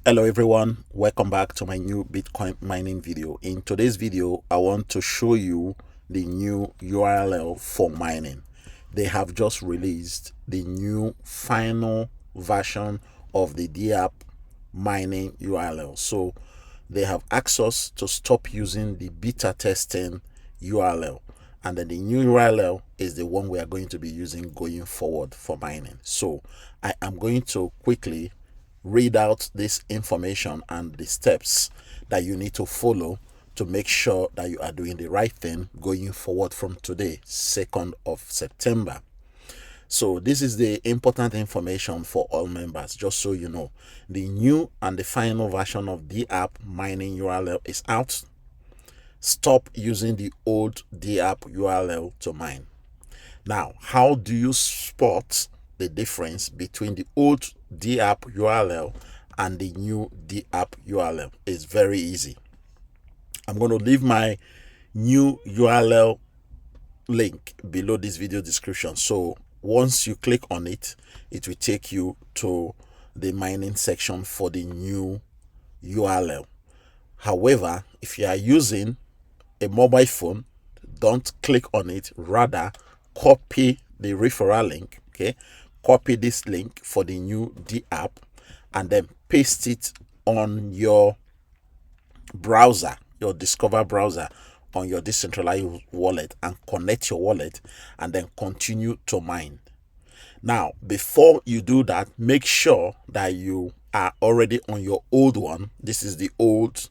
Hello everyone, welcome back to my new Bitcoin mining video. In today's video, I want to show you the new URL for mining. They have just released the new final version of the DApp mining URL. So they have asked us to stop using the beta testing URL, and then the new URL is the one we are going to be using going forward for mining. So I am going to quickly read out this information and the steps that you need to follow to make sure that you are doing the right thing going forward from today, 2nd of September. So this is the important information for all members, just so you know. The new and the final version of DApp mining URL is out. Stop using the old DApp URL to mine. Now, how do you spot the difference between the old DApp URL and the new DApp URL? It's very easy. I'm going to leave my new URL link below this video description. So once you click on it, it will take you to the mining section for the new URL. However, if you are using a mobile phone, don't click on it. Rather, copy the referral link. Okay, copy this link for the new DApp and then paste it on your browser, your Discover browser, on your decentralized wallet, and connect your wallet and then continue to mine. Now, before you do that, make sure that you are already on your old one. This is the old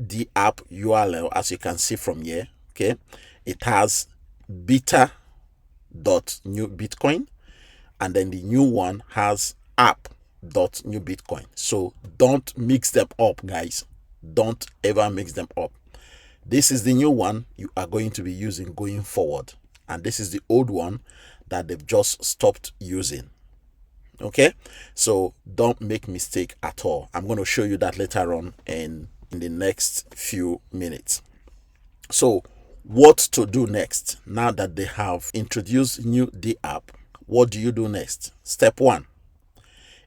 DApp URL, as you can see from here. Okay, it has beta.newbitcoin, and then the new one has app.newbitcoin. So don't mix them up, guys. Don't ever mix them up. This is the new one you are going to be using going forward, and this is the old one that they've just stopped using. Okay, so don't make mistake at all. I'm going to show you that later on in the next few minutes. So what to do next now that they have introduced new DApp? What do you do next? Step 1,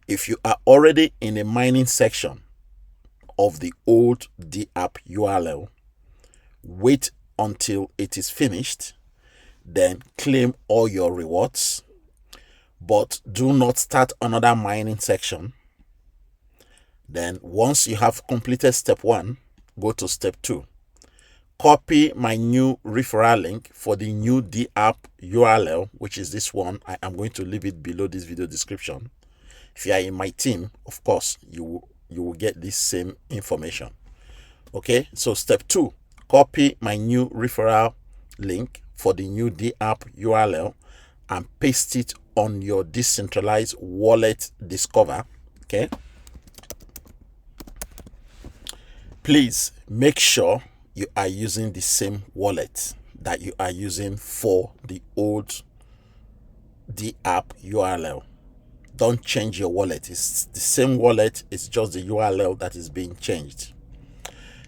if you are already in a mining section of the old DApp URL, wait until it is finished, then claim all your rewards, but do not start another mining section. Then once you have completed step 1, go to step 2. Copy my new referral link for the new DApp URL, which is this one. I am going to leave it below this video description. If you are in my team, of course, you will get this same information. Okay, so step 2, copy my new referral link for the new DApp URL and paste it on your decentralized wallet Discover. Okay, please make sure you are using the same wallet that you are using for the old DApp URL. Don't change your wallet. It's the same wallet, it's just the URL that is being changed.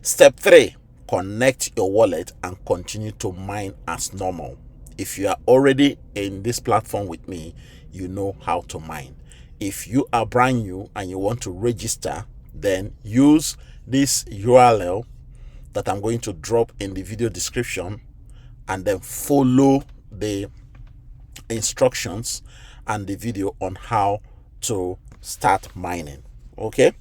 Step 3, connect your wallet and continue to mine as normal. If you are already in this platform with me, you know how to mine. If you are brand new and you want to register, then use this URL that I'm going to drop in the video description and then follow the instructions and the video on how to start mining. Okay,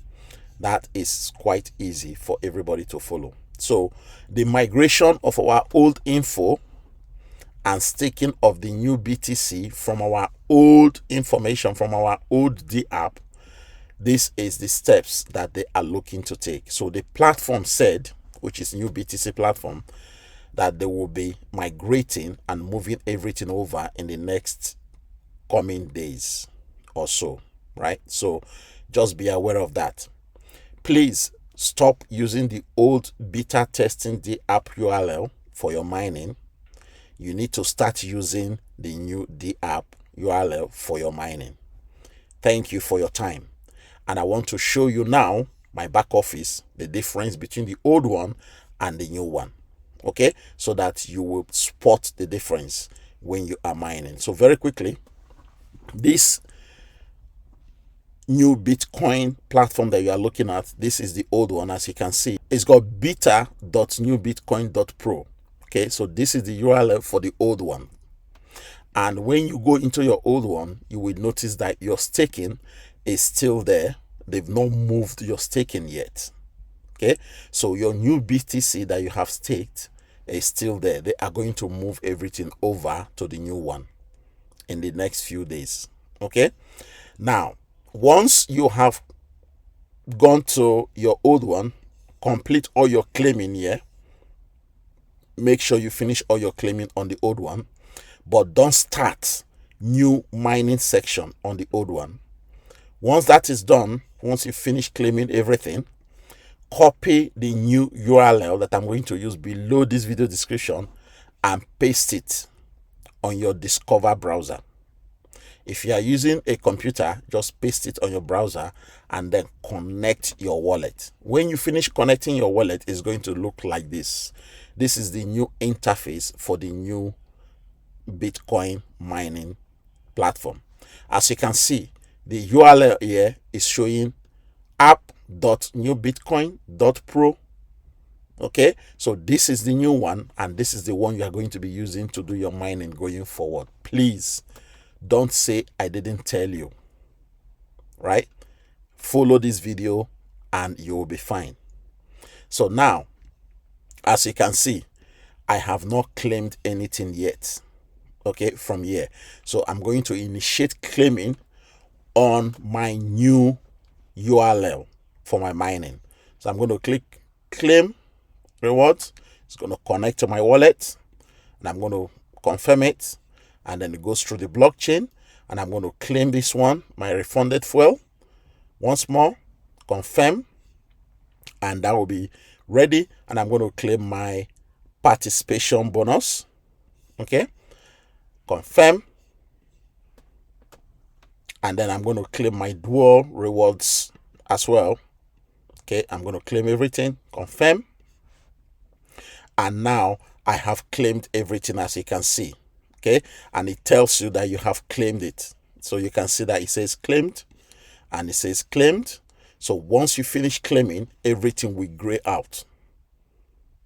that is quite easy for everybody to follow. So the migration of our old info and staking of the new BTC from our old information, from our old DApp, this is the steps that they are looking to take. So the platform said, which is NEWBTC platform, that they will be migrating and moving everything over in the next coming days or so, right? So just be aware of that. Please stop using the old beta testing DApp URL for your mining. You need to start using the new DApp URL for your mining. Thank you for your time. And I want to show you now my back office, the difference between the old one and the new one. Okay, so that you will spot the difference when you are mining. So very quickly, this new Bitcoin platform that you are looking at, this is the old one. As you can see, it's got beta.newbitcoin.pro. Okay, so this is the URL for the old one. And when you go into your old one, you will notice that your staking is still there. They've not moved your staking yet. Okay, so your new BTC that you have staked is still there. They are going to move everything over to the new one in the next few days. Okay, now once you have gone to your old one, complete all your claiming here. Make sure you finish all your claiming on the old one, but don't start new mining section on the old one. Once that is done, once you finish claiming everything, copy the new URL that I'm going to use below this video description and paste it on your Discover browser. If you are using a computer, just paste it on your browser and then connect your wallet. When you finish connecting your wallet, it's going to look like this. This is the new interface for the new Bitcoin mining platform. As you can see, the URL here is showing app.newbitcoin.pro. Okay, so this is the new one, and this is the one you are going to be using to do your mining going forward. Please don't say I didn't tell you. Right? Follow this video and you will be fine. So now, as you can see, I have not claimed anything yet. Okay, from here. So I'm going to initiate claiming on my new URL for my mining. So I'm going to click claim rewards. It's going to connect to my wallet, and I'm going to confirm it, and then it goes through the blockchain, and I'm going to claim this one, my refunded fuel. Once more, confirm, and that will be ready, and I'm going to claim my participation bonus. Okay, confirm, and then I'm going to claim my dual rewards as well. Okay, I'm going to claim everything, confirm, and now I have claimed everything, as you can see. Okay, and it tells you that you have claimed it. So you can see that it says claimed, and it says claimed. So once you finish claiming, everything will gray out.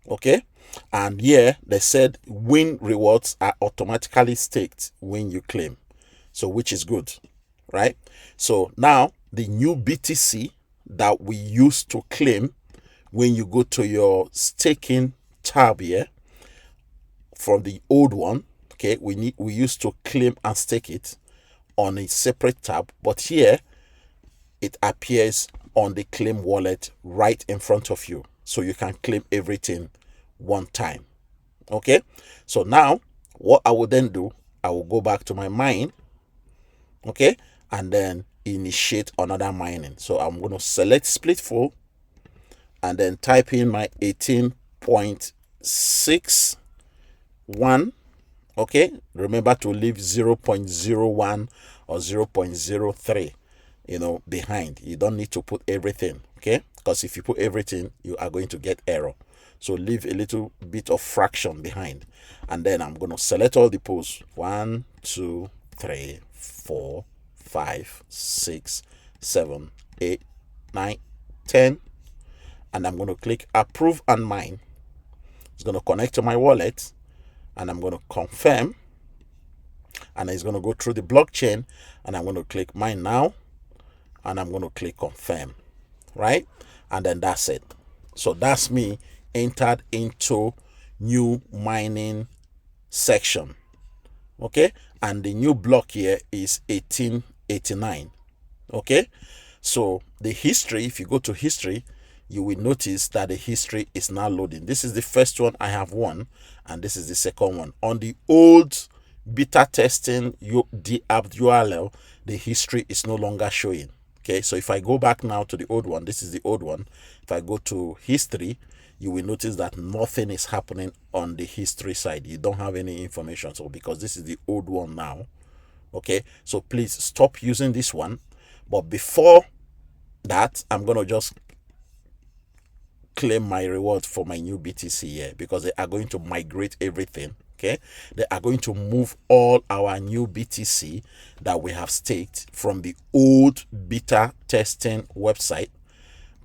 Okay, and here they said win rewards are automatically staked when you claim, so which is good, right? So now the new BTC that we use to claim, when you go to your staking tab here from the old one, okay, we used to claim and stake it on a separate tab, but here it appears on the claim wallet right in front of you, so you can claim everything one time. Okay, so now what I will then do, I will go back to my mine, okay, and then initiate another mining. So I'm going to select split full and then type in my 18.61. okay, remember to leave 0.01 or 0.03 behind. You don't need to put everything, okay, because if you put everything, you are going to get error. So leave a little bit of fraction behind, and then I'm going to select all the pools: 1, 2, 3, 4, 5, 6, 7, 8, 9, 10, and I'm going to click approve and mine. It's going to connect to my wallet, and I'm going to confirm, and it's going to go through the blockchain, and I'm going to click mine now, and I'm going to click confirm, right? And then that's it. So that's me entered into new mining section. Okay, and the new block here is 1889. Okay, so the history, if you go to history, you will notice that the history is now loading. This is the first one I have won, and this is the second one. On the old beta testing the app URL, the history is no longer showing. Okay, so if I go back now to the old one, this is the old one. If I go to history, you will notice that nothing is happening on the history side. You don't have any information. So because this is the old one now, okay, so please stop using this one. But before that, I'm going to just claim my reward for my new BTC here, because they are going to migrate everything Okay, they are going to move all our new BTC that we have staked from the old beta testing website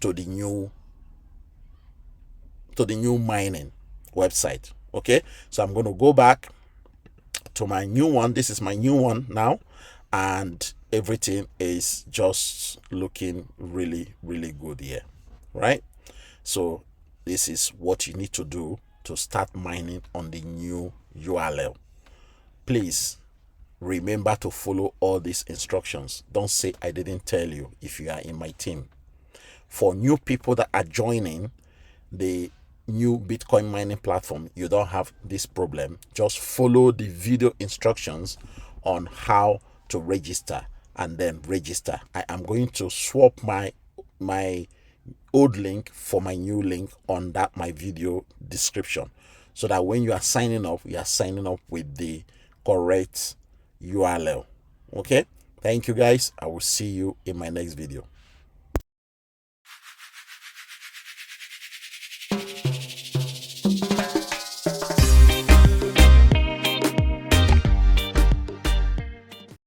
to the new mining website. Okay, so I'm going to go back to my new one. This is my new one now, and everything is just looking really good here, right? So this is what you need to do to start mining on the new URL. Please remember to follow all these instructions. Don't say I didn't tell you if you are in my team. For new people that are joining the new Bitcoin mining platform, you don't have this problem. Just follow the video instructions on how to register and then register. I am going to swap my old link for my new link on that my video description, so that when you are signing up, you are signing up with the correct URL. Okay, thank you guys. I will see you in my next video.